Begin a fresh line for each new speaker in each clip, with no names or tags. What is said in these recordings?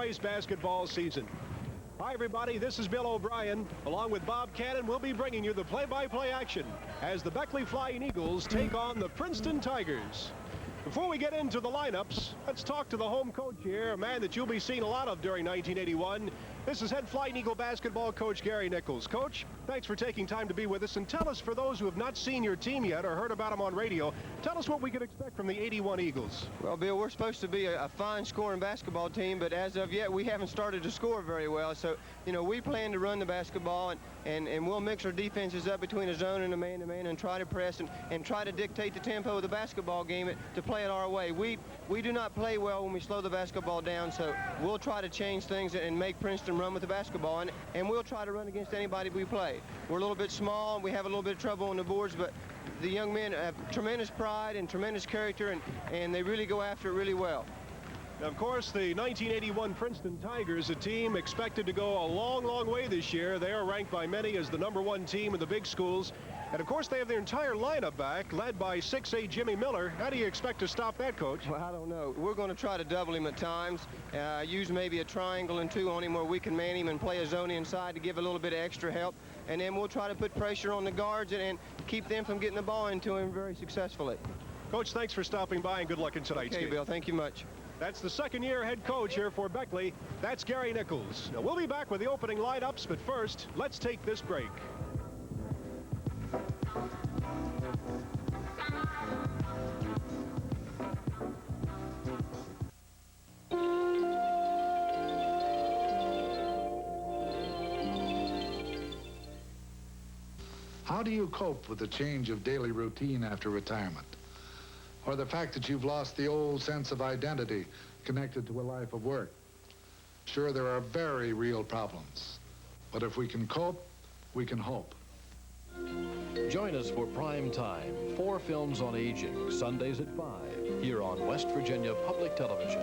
boys basketball season. Hi, everybody. This is Bill O'Brien. Along with Bob Cannon, we'll be bringing you the play-by-play action as the Beckley Flying Eagles take on the Princeton Tigers. Before we get into the lineups, let's talk to the home coach here, a man that you'll be seeing a lot of during 1981. This is head Flying Eagle basketball coach Gary Nichols. Coach, thanks for taking time to be with us, and tell us, for those who have not seen your team yet or heard about them on radio, tell us what we could expect from the 81 Eagles.
Well, Bill, we're supposed to be a fine scoring basketball team, but as of yet, we haven't started to score very well. So, you know, we plan to run the basketball, and we'll mix our defenses up between a zone and a man-to-man and try to press and try to dictate the tempo of the basketball game to play it our way. We do not play well when we slow the basketball down, so we'll try to change things and make Princeton run with the basketball, and we'll try to run against anybody we play. We're a little bit small, and we have a little bit of trouble on the boards, but the young men have tremendous pride and tremendous character, and they really go after it really well.
Now, of course, the 1981 Princeton Tigers, a team expected to go a long, long way this year. They are ranked by many as the #1 team in the big schools. And, of course, they have their entire lineup back, led by 6'8" Jimmy Miller. How do you expect to stop that, Coach?
Well, I don't know. We're going to try to double him at times, use maybe a triangle and two on him where we can man him and play a zone inside to give a little bit of extra help. And then we'll try to put pressure on the guards and keep them from getting the ball into him very successfully.
Coach, thanks for stopping by, and good luck in tonight's game.
Okay, Bill, thank you much.
That's the second-year head coach here for Beckley. That's Gary Nichols. Now, we'll be back with the opening lineups, but first, let's take this break.
How do you cope with the change of daily routine after retirement? Or the fact that you've lost the old sense of identity connected to a life of work? Sure, there are very real problems. But if we can cope, we can hope.
Join us for Prime Time, 4 films on aging, Sundays at 5, here on West Virginia Public Television.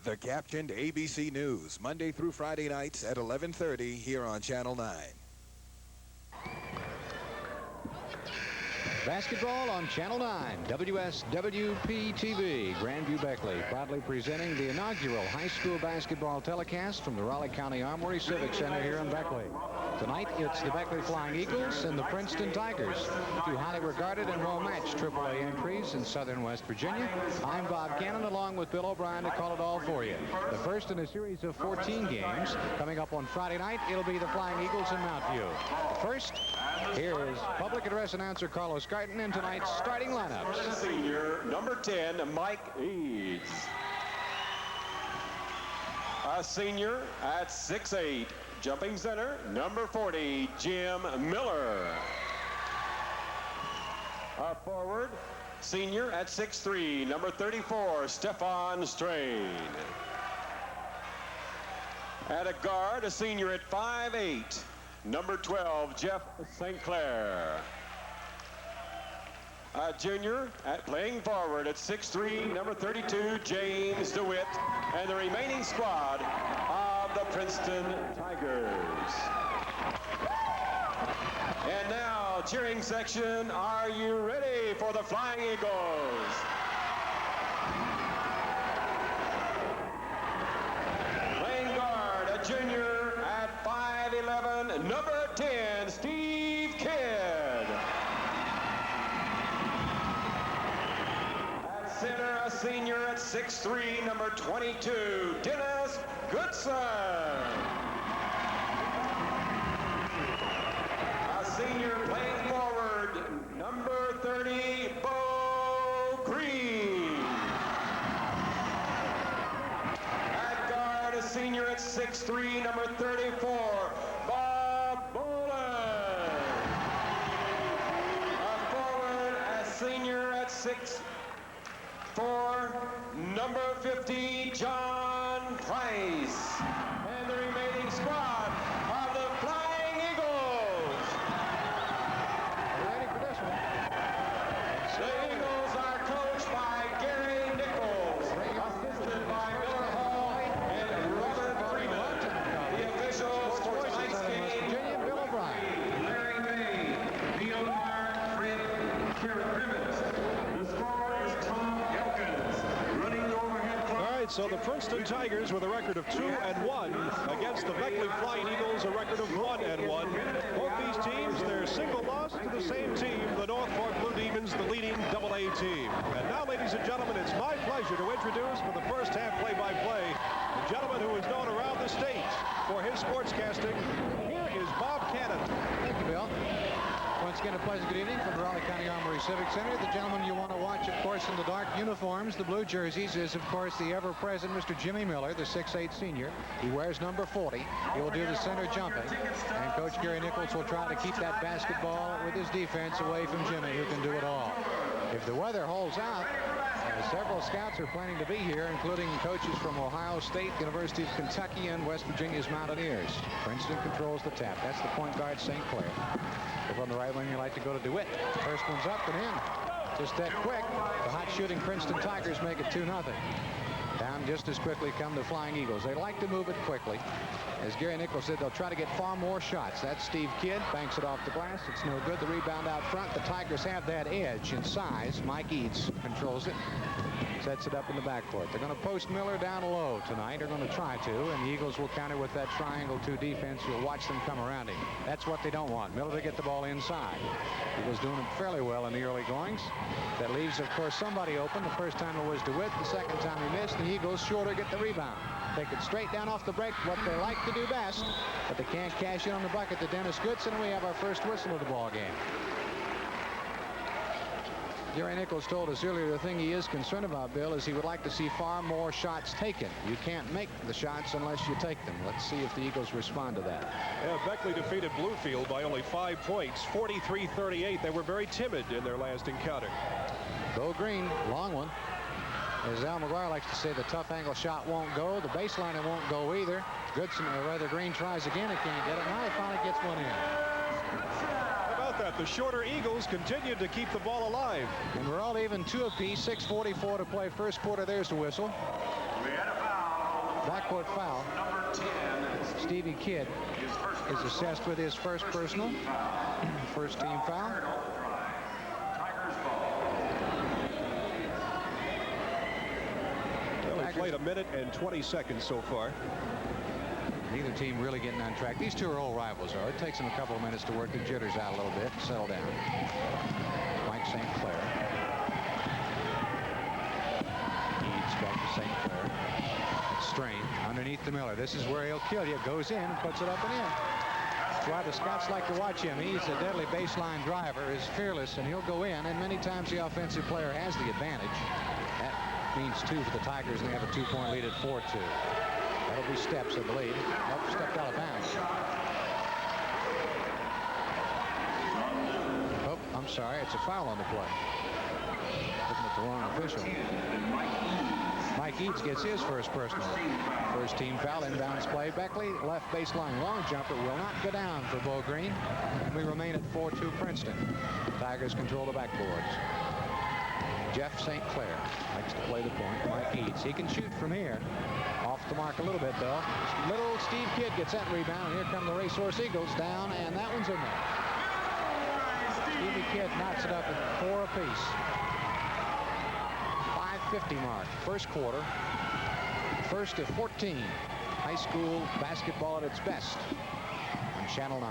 The captioned ABC News, Monday through Friday nights at 11:30 here on Channel 9.
Basketball on Channel 9, WSWP-TV, Grandview Beckley, proudly presenting the inaugural high school basketball telecast from the Raleigh County Armory Civic Center here in Beckley. Tonight, it's the Beckley Flying Eagles and the Princeton Tigers, two highly regarded and well-matched AAA entries in southern West Virginia. I'm Bob Cannon, along with Bill O'Brien, to call it all for you. The first in a series of 14 games. Coming up on Friday night, it'll be the Flying Eagles in Mount View. First, here is public address announcer Carlos Garten in tonight's starting lineups.
Senior, number 10, Mike Eads. A senior at 6'8", jumping center, number 40, Jim Miller. A forward, senior at 6'3", number 34, Stefan Strain. At a guard, a senior at 5'8", number 12, Jeff St. Clair. A junior playing forward at 6'3", number 32, James DeWitt, and the remaining squad of the Princeton Tigers. And now, cheering section, are you ready for the Flying Eagles? Playing guard, a junior at 5'11", number 10, Steve Kidd. Center, a senior at 6'3", number 22, Dennis Goodson. A senior playing forward, number 30, Bo Green. At guard, a senior at 6'3", number 34, Bob Boland. A forward, a senior at 6'4", number 50, John Price. And the remaining squad of the Flying Eagles.
Ready for this one.
The Eagles are coached by Gary Nichols, assisted by Miller Hall and Robert Freeman. The officials for tonight's game,
Bill O'Brien.
Larry May, Neil Mark, Fred Crimmins. The score is Tom Elkins. Running the overhead clock.
All right, So the Princeton Tigers with a record of 2-1 against the Beckley Flying Eagles, a record of 1-1. Both these teams, their single loss to the same team, the North Fork Blue Demons, the leading AA team. And now, ladies and gentlemen, it's my pleasure to introduce for the first half play-by-play the gentleman who is known around the state for his sportscasting. Here is Bob Cannon.
Thank you, Bill. Once again, a pleasant good evening from the Raleigh County Armory Civic Center. The gentleman you want to watch, of course, in the dark uniforms, the blue jerseys, is, of course, the ever-present Mr. Jimmy Miller, the 6'8 senior. He wears number 40. He will do the center jumping. And Coach Gary Nichols will try to keep that basketball with his defense away from Jimmy, who can do it all. If the weather holds out, several scouts are planning to be here, including coaches from Ohio State, University of Kentucky, and West Virginia's Mountaineers. Princeton controls the tap. That's the point guard, St. Clair. If on the right wing, you like to go to DeWitt. First one's up and in. Just that quick. The hot shooting Princeton Tigers make it 2-0. Down just as quickly come the Flying Eagles. They like to move it quickly. As Gary Nichols said, they'll try to get far more shots. That's Steve Kidd. Banks it off the glass. It's no good. The rebound out front. The Tigers have that edge in size. Mike Eads controls it. Sets it up in the backcourt. They're going to post Miller down low tonight. They're going to try to. And the Eagles will counter with that triangle 2 defense. You'll watch them come around him. That's what they don't want. Miller to get the ball inside. Eagles doing it fairly well in the early goings. That leaves, of course, somebody open. The first time it was DeWitt. The second time he missed. The Eagles shorter get the rebound. Take it straight down off the break, what they like to do best, but they can't cash in on the bucket to Dennis Goodson, and we have our first whistle of the ball game. Gary Nichols told us earlier the thing he is concerned about, Bill, is he would like to see far more shots taken. You can't make the shots unless you take them. Let's see if the Eagles respond to that.
Yeah, Beckley defeated Bluefield by only 5 points, 43-38. They were very timid in their last encounter.
Bo Green, long one. As Al McGuire likes to say, the tough angle shot won't go. The baseline it won't go either. Goodson, or rather Green, tries again. He can't get it. Now he finally gets one in.
How about that? The shorter Eagles continued to keep the ball alive.
And we're all even 2 apiece. 6:44 to play first quarter. There's the whistle.
We had a foul.
Backcourt foul.
Number 10.
Stevie Kidd is assessed with his first personal. First team foul.
Tigers ball.
They played 1 minute and 20 seconds so far.
Neither team really getting on track. These two are old rivals, though. It takes them a couple of minutes to work the jitters out a little bit and settle down. Mike St. Clair. Eads back to St. Clair. Strain underneath the Miller. This is where he'll kill you. Goes in and puts it up and in. That's why the scouts like to watch him. He's a deadly baseline driver, is fearless, and he'll go in. And many times the offensive player has the advantage. That means 2 for the Tigers, and they have a 2-point lead at 4-2. That'll be Steps, I believe. Nope, stepped out of bounds. Oh, I'm sorry. It's a foul on the play. Looking at the wrong official. Mike Eads gets his first personal. First team foul, inbounds play. Beckley, left baseline long jumper, will not go down for Bo Green. We remain at 4-2 Princeton. Tigers control the backboards. Jeff St. Clair likes to play the point. Mike Eads. He can shoot from here. Off the mark a little bit, though. Little Steve Kidd gets that rebound, and here come the Racehorse Eagles down, and that one's in there. Stevie Kidd knocks it up at 4 apiece. 5:50 mark, first quarter. First of 14. High school basketball at its best on Channel 9.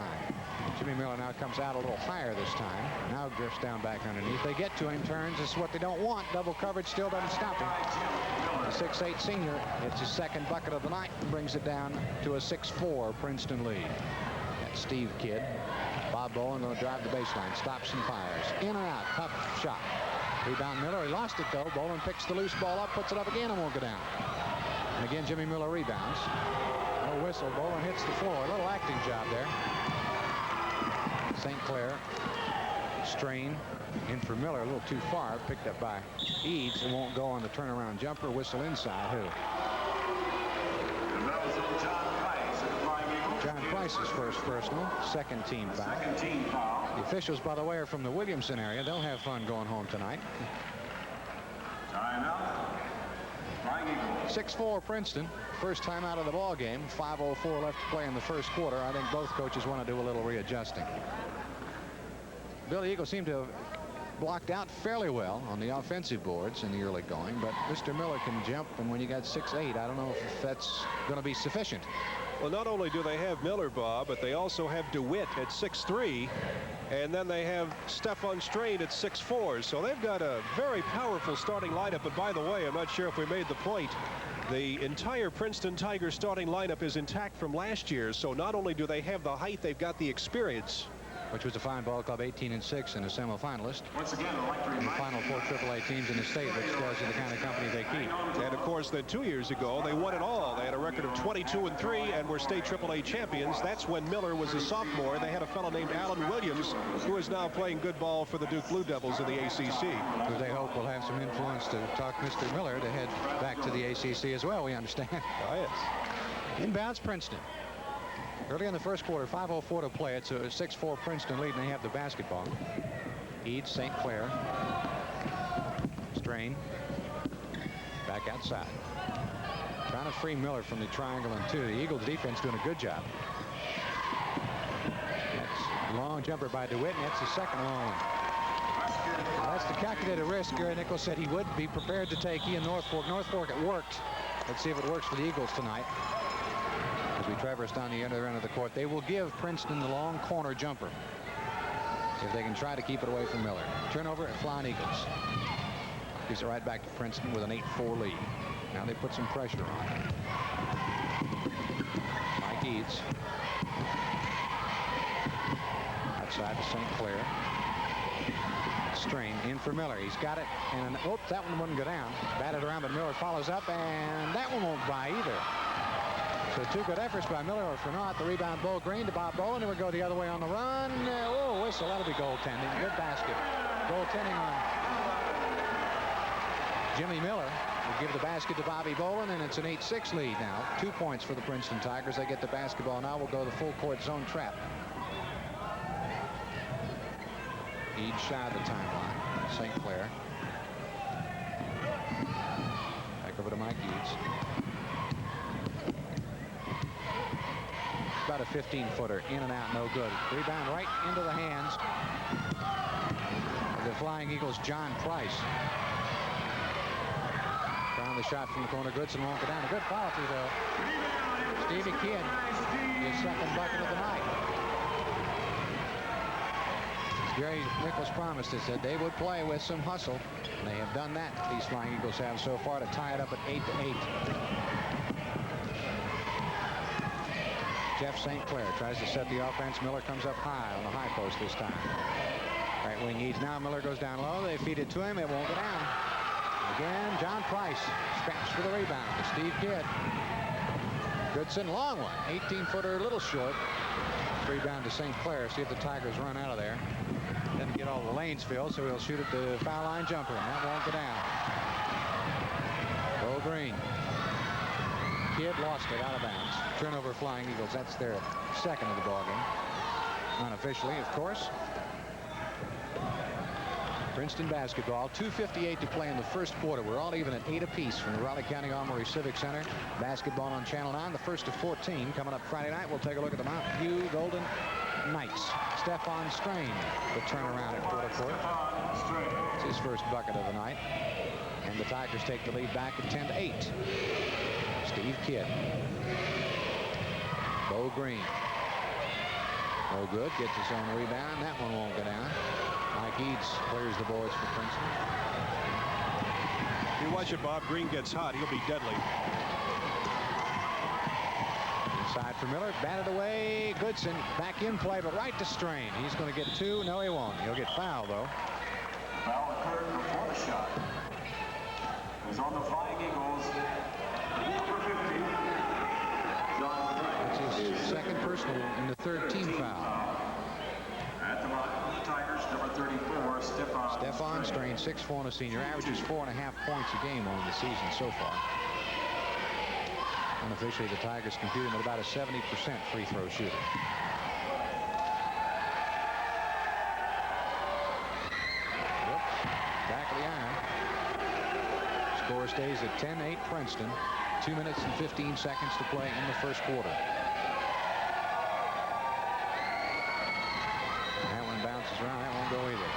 Jimmy Miller now comes out a little higher this time. Now drifts down back underneath. They get to him, turns. This is what they don't want. Double coverage still doesn't stop him. The 6'8 senior hits his second bucket of the night and brings it down to a 6-4 Princeton lead. That's Steve Kidd. Bob Bowen going to drive the baseline. Stops and fires. In and out. Tough shot. Rebound Miller. He lost it, though. Bowen picks the loose ball up, puts it up again, and won't go down. And again, Jimmy Miller rebounds. No whistle. Bowen hits the floor. A little acting job there. St. Clair. Strain. In for Miller. A little too far. Picked up by Eads. It won't go on the turnaround jumper. Whistle inside. Who? John Price's first personal. Second team foul. The officials, by the way, are from the Williamson area. They'll have fun going home tonight. 6-4 Princeton. First time out of the ball game. 5:04 left to play in the first quarter. I think both coaches want to do a little readjusting. Bill, the Eagles seem to have blocked out fairly well on the offensive boards in the early going, but Mr. Miller can jump, and when you got 6'8", I don't know if that's going to be sufficient.
Well, not only do they have Miller, Bob, but they also have DeWitt at 6'3", and then they have Stefan Strain at 6'4", so they've got a very powerful starting lineup. But by the way, I'm not sure if we made the point, the entire Princeton Tigers starting lineup is intact from last year, so not only do they have the height, they've got the experience.
Which was a fine ball club, 18-6 and a semifinalist.
Once again, I'd like to
And the
remind
final 4 AAA teams in the state, which tells you the kind of company they keep.
And of course, then 2 years ago, they won it all. They had a record of 22-3 and were state AAA champions. That's when Miller was a sophomore. They had a fellow named Alan Williams, who is now playing good ball for the Duke Blue Devils in the ACC.
Who they hope will have some influence to talk Mr. Miller to head back to the ACC as well, we understand.
Oh, yes.
Inbounds Princeton. Early in the first quarter, 5:04 to play. It's a 6-4 Princeton lead, and they have the basketball. Eads, St. Clair. Strain. Back outside. Trying to free Miller from the triangle and 2. The Eagles defense doing a good job. That's a long jumper by DeWitt, and that's the second long one. Well, that's the calculated risk Gary Nichols said he would be prepared to take. He and North Fork. North Fork, it worked. Let's see if it works for the Eagles tonight. As we traverse down the other end of the court, they will give Princeton the long corner jumper if they can try to keep it away from Miller. Turnover at Flying Eagles. Gives it right back to Princeton with an 8-4 lead. Now they put some pressure on. Mike Eads. Outside to St. Clair. Strain in for Miller. He's got it, and oh, that one wouldn't go down. Batted around, but Miller follows up, and that one won't buy either. So 2 good efforts by Miller, or for not. The rebound, Bo Green to Bob Bowen, and we go the other way on the run. Oh, whistle. That'll be goaltending. Good basket. Goaltending on Jimmy Miller. Will give the basket to Bobby Bowen, and it's an 8-6 lead now. 2 points for the Princeton Tigers. They get the basketball now. We'll go to the full court zone trap. Eads shy of the timeline. St. Clair. Back over to Mike Eads. About a 15-footer, in and out, no good. Rebound right into the hands of the Flying Eagles' John Price. Found the shot from the corner. Goodson won't go down. A good foul through though. Stevie Kidd, his second bucket of the night. As Gary Nichols promised us that they would play with some hustle. And they have done that. These Flying Eagles have so far to tie it up at 8-8. Jeff St. Clair tries to set the offense. Miller comes up high on the high post this time. Right wing Eads. Now Miller goes down low. They feed it to him. It won't go down. Again, John Price scraps for the rebound to Steve Kidd. Goodson, long one. 18-footer, a little short. Rebound to St. Clair. See if the Tigers run out of there. Doesn't get all the lanes filled, so he'll shoot at the foul line jumper, and that won't go down. Bo Green. Kidd lost it out of bounds. Turnover Flying Eagles. That's their second of the ballgame. Unofficially, of course. Princeton basketball. 2:58 to play in the first quarter. We're all even at 8 apiece from the Raleigh County Armory Civic Center. Basketball on Channel 9. The first of 14 coming up Friday night. We'll take a look at the Mountain View Golden Knights. Stefan Strain, the turnaround at quarter court. It's his first bucket of the night. And the Tigers take the lead back at 10-8. Steve Kidd. Bo Green. No good. Gets his own rebound. That one won't go down. Mike Eads clears the boards for Princeton.
You watch it, Bob. Green gets hot. He'll be deadly.
Inside for Miller. Batted away. Goodson back in play, but right to Strain. He's going to get 2. No, he won't. He'll get fouled, though.
Foul occurred before the shot. It was on the Flying Eagles. Number 50, John Price.
That's his second personal and the third team foul.
At the line for the Tigers, number 34,
Stefan Strain, 6'4" and a senior, averages 4.5 points a game on the season so far. Unofficially, the Tigers compute him at about a 70% free throw shooter. Whoops. Back of the iron. Score stays at 10-8 Princeton. 2 minutes and 15 seconds to play in the first quarter. That one bounces around. That won't go either.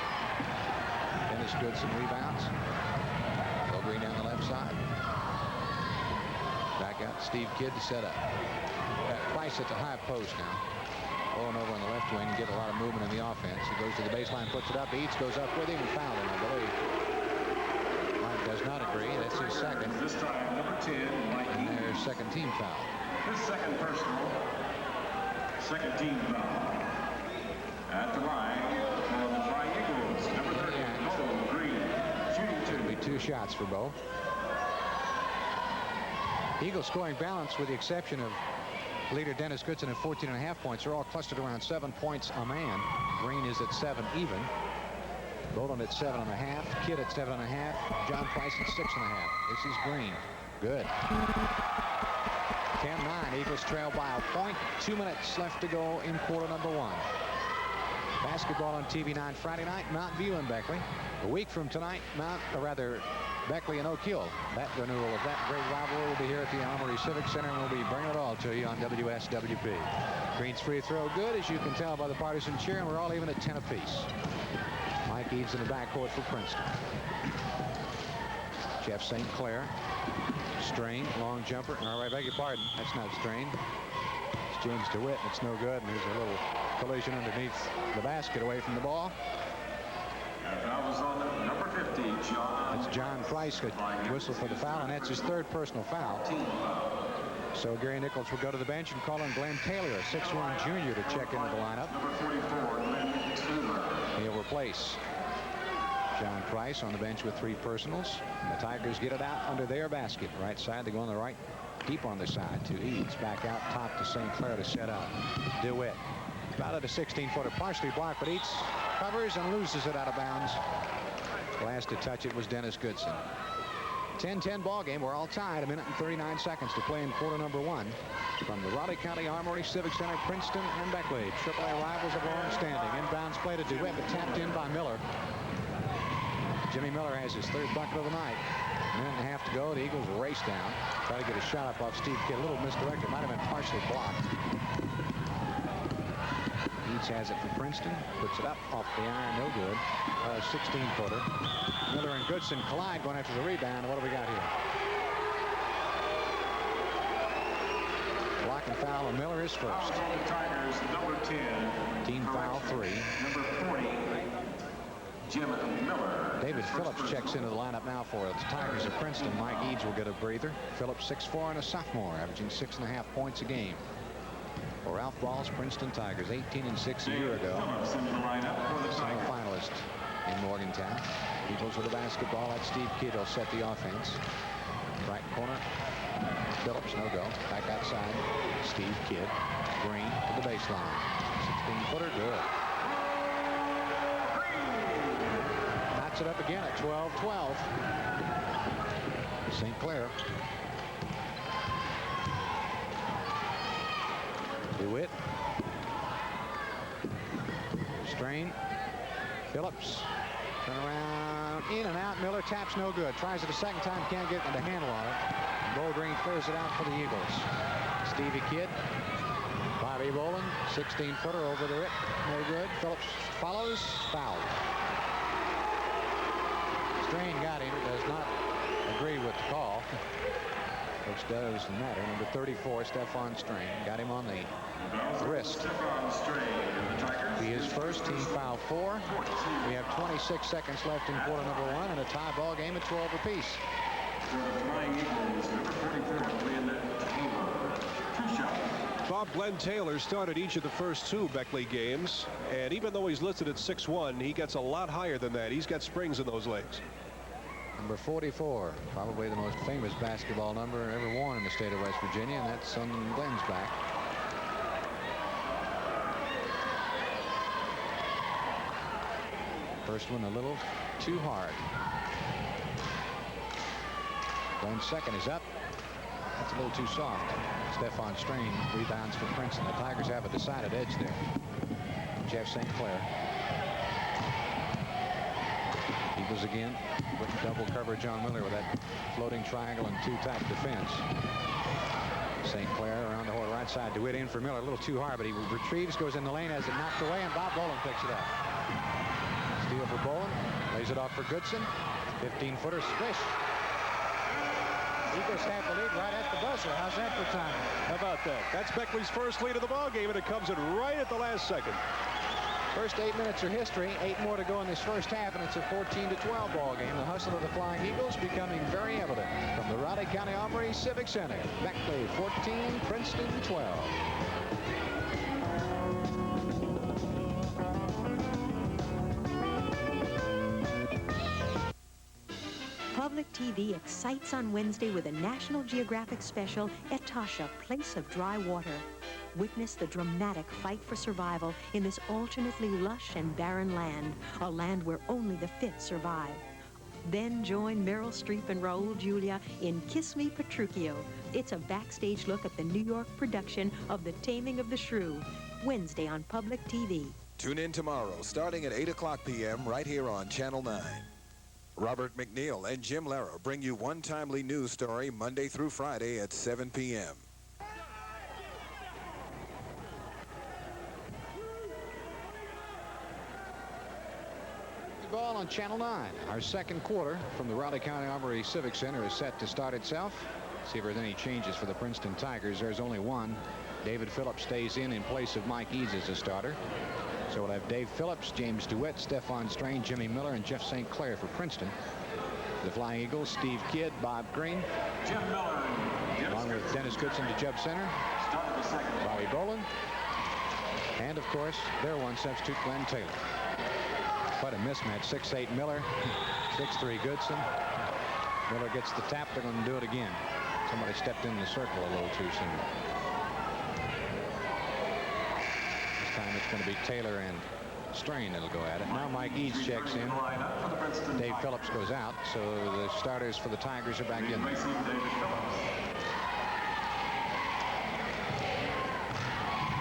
Steve Kidd to set up. Price at the high post now. Rolling over on the left wing and get a lot of movement in the offense. He goes to the baseline, puts it up. Eads goes up with him and fouled him, I believe. Mike does not agree. That's his second.
This time, number 10, Mike
And their second team foul.
His second personal. Second team foul. At the line for the Flying Eagles, number 30, Bo Green. Shooting
It'll be 2 shots for Bo. Eagles scoring balance with the exception of leader Dennis Goodson at 14.5 points. They're all clustered around 7 points a man. Green is at 7 even. Boland at 7.5. Kidd at 7.5. John Price at 6.5. This is Green. Good. 10-9. Eagles trail by a point. 2 minutes left to go in quarter number 1. Basketball on TV 9 Friday night. Mount View and Beckley. A week from tonight, Beckley and Oak Hill. That renewal of that great rivalry will be here at the Armory Civic Center, and we'll be bringing it all to you on WSWP. Green's free throw good, as you can tell by the partisan cheer, and we're all even at 10 apiece. Mike Eads in the backcourt for Princeton. Jeff St. Clair. Strain, long jumper. I beg your pardon. That's not Strain. It's James DeWitt, and it's no good. And there's a little collision underneath the basket away from the ball.
That was on number 50, John.
That's John Price got whistled for the foul, and that's his 3rd personal foul. So Gary Nichols will go to the bench and call in Glenn Taylor, a 6'1" junior, to check into the lineup.
Number 44, Glenn Taylor.
He'll replace John Price on the bench with 3 personals. And the Tigers get it out under their basket. Right side, they go on the right, deep on the side to Eads. Back out top to St. Clair to set up. DeWitt. About at a 16-footer, partially blocked, but Eads covers and loses it out of bounds. Last to touch it was Dennis Goodson. 10-10 ball game. We're all tied. 1 minute and 39 seconds to play in quarter number 1. From the Raleigh County Armory Civic Center, Princeton and Beckley. AAA rivals of long standing. Inbounds play to DeWitt, but tapped in by Miller. Jimmy Miller has his 3rd bucket of the night. 1 minute and a half to go. The Eagles race down. Try to get a shot up off Steve Kidd. A little misdirected. Might have been partially blocked. Eads has it for Princeton. Puts it up off the iron. No good. 16-footer. Miller and Goodson collide going after the rebound. What do we got here? Block and foul, and Miller is first.
On the Tigers, number 10.
Team foul 3.
Number 40, Jim Miller.
David Phillips checks into the lineup now for the Tigers of Princeton. Mike Eads will get a breather. Phillips 6'4" and a sophomore, averaging 6.5 points a game. For Ralph Ball's Princeton Tigers, 18-6 a year ago.
Phillips in the lineup for the Tigers.
Semifinalist in Morgantown. Eagles with the basketball. That's Steve Kidd will set the offense. Right corner. Phillips, no go. Back outside. Steve Kidd. Green to the baseline. 16-footer, good. Knots it up again at 12-12. St. Clair. DeWitt. Strain. Phillips. Turn around. In and out. Miller taps no good. Tries it a second time. Can't get the handle on it. Bo Green clears it out for the Eagles. Stevie Kidd. Bobby Boland. 16-footer over the rip. No good. Phillips follows. Foul. Strain got him. Does not agree with the call. Which does matter. Number 34, Stephon Strain. Got him on the wrist. He is first. Team foul 4. We have 26 seconds left in quarter number 1 and a tie ball game at 12 apiece.
Bob, Glenn Taylor started each of the first 2 Beckley games, and even though he's listed at 6'1", he gets a lot higher than that. He's got springs in those legs.
Number 44, probably the most famous basketball number ever worn in the state of West Virginia, and that's on Glenn's back. First one a little too hard. Glenn's second is up. That's a little too soft. Stephon Strain rebounds for Princeton. The Tigers have a decided edge there. Jeff St. Clair. Eagles again with double coverage on Miller with that floating triangle and 2-tight defense. St. Clair around the whole right side. DeWitt in for Miller. A little too hard, but he retrieves, goes in the lane, has it knocked away, and Bob Boland picks it up. Steal for Boland. Lays it off for Goodson. 15-footer swish. Eagles have the lead right at the buzzer. How's that for timing?
How about that? That's Beckley's first lead of the ball game, and it comes in right at the last second.
First 8 minutes are history. 8 more to go in this first half, and it's a 14-12 ball game. The hustle of the Flying Eagles becoming very evident from the Raleigh County Armory Civic Center. Beckley 14, Princeton 12.
Public TV excites on Wednesday with a National Geographic special, Etosha, Place of Dry Water. Witness the dramatic fight for survival in this alternately lush and barren land, a land where only the fit survive. Then join Meryl Streep and Raul Julia in Kiss Me Petruchio. It's a backstage look at the New York production of The Taming of the Shrew, Wednesday on Public TV.
Tune in tomorrow, starting at 8 o'clock p.m. right here on Channel 9. Robert McNeil and Jim Lehrer bring you one timely news story Monday through Friday at 7 p.m.
Ball on Channel 9. Our second quarter from the Raleigh County Armory Civic Center is set to start itself. See if there's any changes for the Princeton Tigers. There's only one. David Phillips stays in place of Mike Eads as a starter. So we'll have Dave Phillips, James DeWitt, Stefan Strain, Jimmy Miller, and Jeff St. Clair for Princeton. The Flying Eagles, Steve Kidd, Bob Green,
Jim Miller,
along with Dennis Goodson to Jeb Center,
started the second.
Bobby Boland, and of course their one substitute, Glenn Taylor. Quite a mismatch. 6'8" Miller, 6'3" Goodson. Miller gets the tap. They're going to do it again. Somebody stepped in the circle a little too soon. This time it's going to be Taylor and Strain that'll go at it. Now Mike Eads checks in. Dave Phillips goes out, so the starters for the Tigers are back in.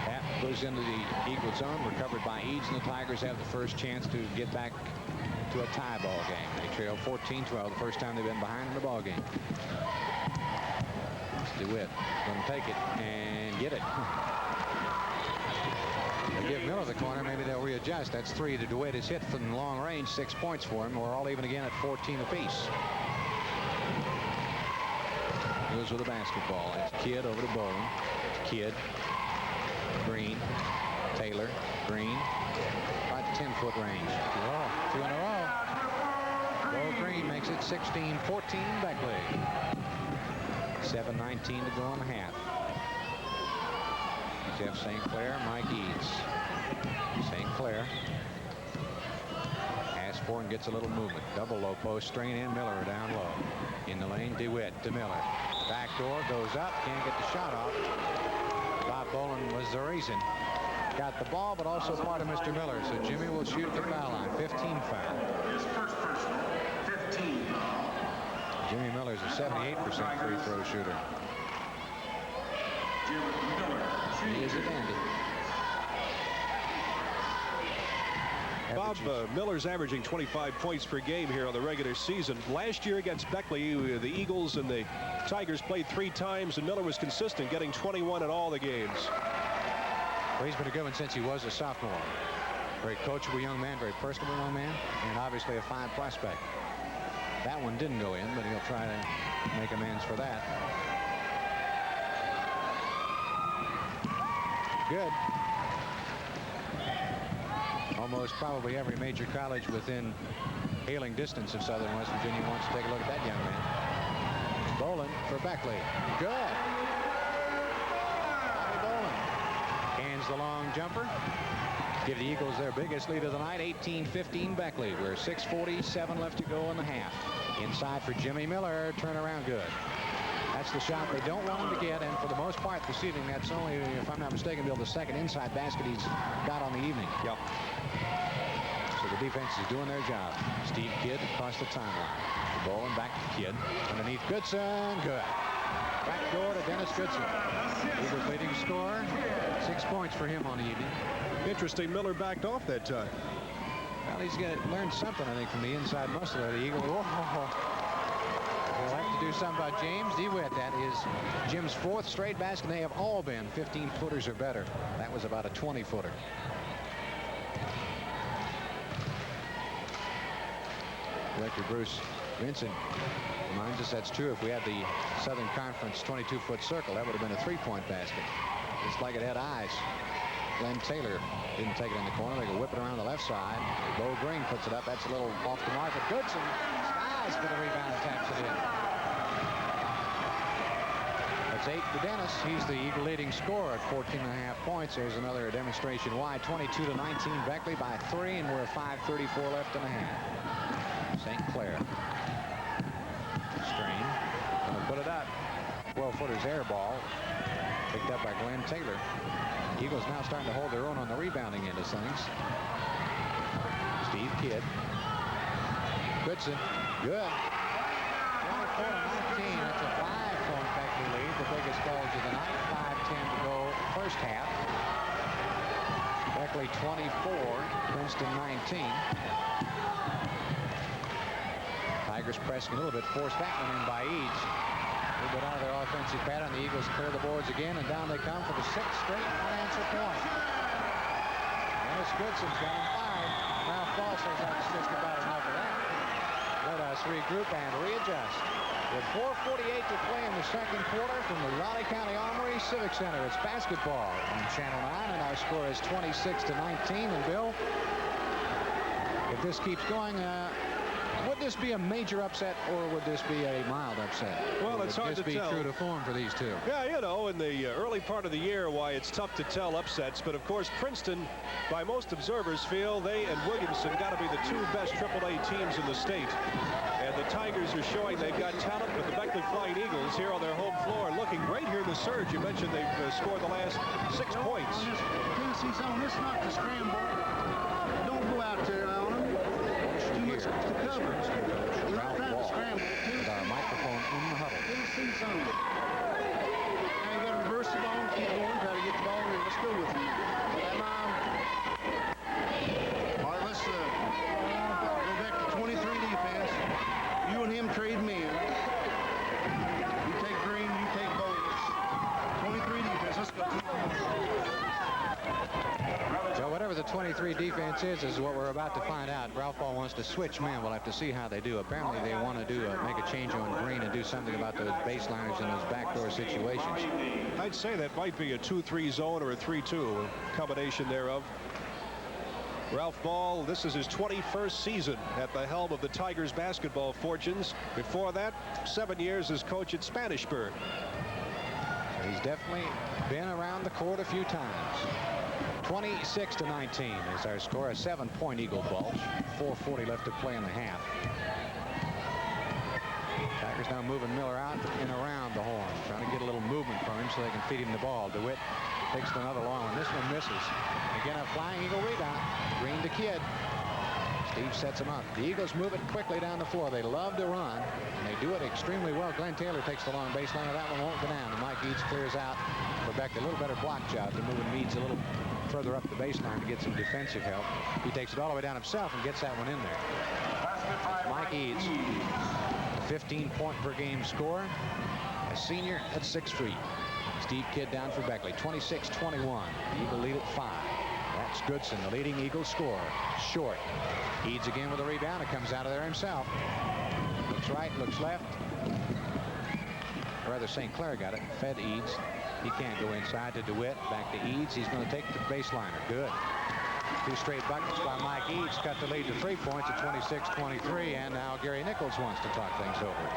That goes into the Eagle zone, recovered by Eads, and the Tigers have the first chance to get back to a tie ball game. They trail 14-12, the first time they've been behind in the ball game. DeWitt going to take it and get it. They give Miller the corner. Maybe they'll readjust. That's 3 to DeWitt. Is hit from long range. 6 points for him. We're all even again at 14 apiece. Goes with the basketball. It's Kidd over to Boland. Kidd, Green, Taylor, Green. About 10-foot range. Oh, 2 in a row. Bo Green makes it 16-14 Beckley. 7:19 to go in the half. Jeff St. Clair, Mike Eads. St. Clair asks for and gets a little movement. Double low post, Strain and Miller are down low. In the lane, DeWitt to Miller. Back door goes up, can't get the shot off. Bob Boland was the reason. Got the ball, but also part of Mr. Miller. So Jimmy will shoot at the foul line. 15 foul.
His first personal, 15.
Jimmy Miller's a 78% free throw shooter.
Jim Miller.
He is a dandy.
Bob Miller's averaging 25 points per game here on the regular season. Last year against Beckley, the Eagles and the Tigers played 3 times, and Miller was consistent, getting 21 in all the games.
Well, he's been a good one since he was a sophomore. Very coachable young man, very personable young man, and obviously a fine prospect. That one didn't go in, but he'll try to make amends for that. Good. Almost probably every major college within hailing distance of Southern West Virginia wants to take a look at that young man. Boland for Beckley. Good. Bobby Boland cans the long jumper. Give the Eagles their biggest lead of the night, 18-15 Beckley. We're 6:47 left to go in the half. Inside for Jimmy Miller. Turnaround good. That's the shot they don't want him to get, and for the most part this evening, that's only, if I'm not mistaken, Bill, the second inside basket he's got on the evening.
Yep.
So the defense is doing their job. Steve Kidd across the timeline. The ball and back to Kidd. Underneath Goodson. Good. Back door to Dennis Goodson. Eagles leading scorer. 6 points for him on the evening.
Interesting, Miller backed off that time.
Well, he's going to learn something, I think, from the inside muscle of the Eagle. Whoa. We'll have to do something about James DeWitt. That is Jim's 4th straight basket. They have all been 15-footers or better. That was about a 20-footer. Director Bruce Vincent Reminds us that's true. If we had the Southern Conference 22-foot circle, that would have been a 3-point basket. Just like it had eyes. Glenn Taylor didn't take it in the corner. They go whip it around the left side. Bo Green puts it up. That's a little off the mark. But Goodson skies for the rebound and taps it in. That's 8 to Dennis. He's the Eagle leading scorer at 14.5 points. There's another demonstration wide. 22-19 Beckley by 3, and we're 5:34 left in the half. St. Clair. Strain. Gonna put it up. 12-footer's air ball. Picked up by Glenn Taylor. Eagles now starting to hold their own on the rebounding end of things. Steve Kidd. Goodson. Good. 24-19. That's a 5-point Beckley lead. The biggest bulge of the night. 5:10 to go first half. Beckley 24. Princeton 19. Tigers pressing a little bit. Forced that one in by Eads. A little bit out of their offensive pattern. The Eagles clear the boards again, and down they come for the 6th straight unanswered point. Dennis Goodson's got him fired. Ralph Ball says that's just about enough of that. Let us regroup and readjust. With 4:48 to play in the second quarter from the Raleigh County Armory Civic Center, it's basketball on Channel 9, and our score is 26-19. And Bill, if this keeps going, would this be a major upset, or would this be a mild upset?
Well, it's hard to tell.
Would this be true to form for these two?
Yeah, you know, in the early part of the year, why it's tough to tell upsets. But, of course, Princeton, by most observers, feel they and Williamson got to be the 2 best AAA teams in the state. And the Tigers are showing they've got talent with the Beckley Flying Eagles here on their home floor, looking great here in the surge. You mentioned they've scored the last 6 points.
Tennessee zone, it's not the scramble. Don't go out there on them. Too much to cover. We're not trying to scramble.
With our microphone in the huddle.
Tennessee zone. Now you got to reverse the ball, keep going, try to get the ball, and let's go with it. All right, let's go back to 23 defense. You and him trade men. You take Green, you take Bowles. 23 defense, let's go.
So whatever the 23 defense is what we're about to find out. Ralph Ball wants to switch men. We'll have to see how they do. Apparently they want to make a change on Green and do something about those baseliners and those backdoor situations.
I'd say that might be a 2-3 zone or a 3-2, combination thereof. Ralph Ball, this is his 21st season at the helm of the Tigers basketball fortunes. Before that, 7 years as coach at Spanishburg.
So he's definitely been around the court a few times. 26-19 is our score. A 7-point Eagle bulge. 4:40 left to play in the half. Tigers now moving Miller out and around the horn, trying to get a little movement from him so they can feed him the ball. DeWitt takes another long one. This one misses. Again, a Flying Eagle rebound. Green to Kidd. Steve sets him up. The Eagles move it quickly down the floor. They love to run, and they do it extremely well. Glenn Taylor takes the long baseline. That one won't go down. And Mike Eads clears out for Beckley. A little better block job to moving Meads a little further up the baseline to get some defensive help. He takes it all the way down himself and gets that one in there. Mike Eads, 15-point per game scorer. A senior at 6 feet. Steve Kidd down for Beckley. 26-21. Eagle lead at 5. That's Goodson, the leading Eagle scorer. Short. Eads again with a rebound. It comes out of there himself. Looks right, looks left. Rather, St. Clair got it. Fed Eads. He can't go inside to DeWitt. Back to Eads. He's going to take the baseliner. Good. 2 straight buckets by Mike Eads. Cut the lead to 3 points at 26-23. And now Gary Nichols wants to talk things over.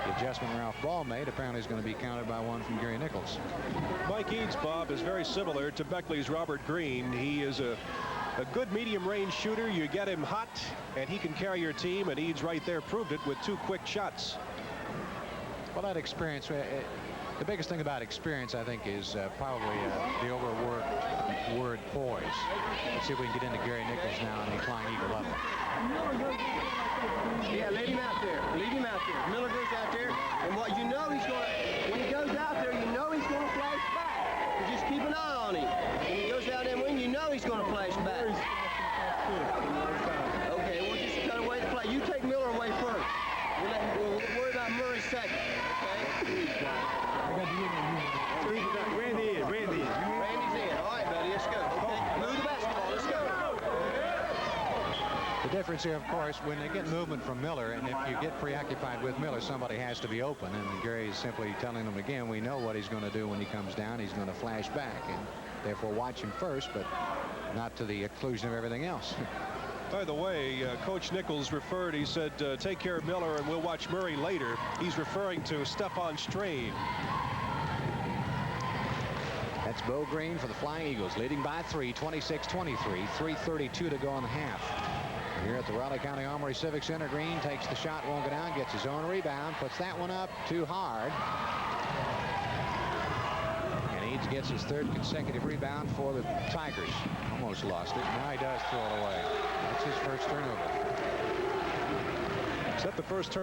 The adjustment Ralph Ball made apparently is going to be countered by one from Gary Nichols.
Mike Eads, Bob, is very similar to Beckley's Robert Green. He is a good medium-range shooter. You get him hot, and he can carry your team, and Eads right there proved it with 2 quick shots.
Well, that experience, the biggest thing about experience, I think, is probably the overworked word poise. Let's see if we can get into Gary Nichols now on the Flying Eagle level.
Yeah, leave him out there. Leave him out there. Miller goes out there, and what you know he's going to, when he goes out there, you know he's going to flash back. You just keep an eye on him. When he goes out there and win, you know he's going to flash back. Okay, we'll just cut away the play. You take Miller away first. We'll worry about Murray second. Okay? Randy's in. All right, buddy, let's go. Okay, move the basketball. Let's go.
The difference here, of course, when they get movement from Miller, and if you get preoccupied with Miller, somebody has to be open. And Gary is simply telling them again, we know what he's going to do when he comes down. He's going to flash back, and therefore watch him first, but not to the exclusion of everything else.
By the way, Coach Nichols referred, he said, take care of Miller and we'll watch Murray later. He's referring to Stephon Strain.
That's Bo Green for the Flying Eagles, leading by 3, 26-23, 3:32 to go in the half. Here at the Raleigh County Armory Civic Center, Green takes the shot, won't go down, gets his own rebound, puts that one up too hard. And Eads gets his 3rd consecutive rebound for the Tigers. Almost lost it. Now he does throw it away. That's his first turnover.
Is that the first turnover?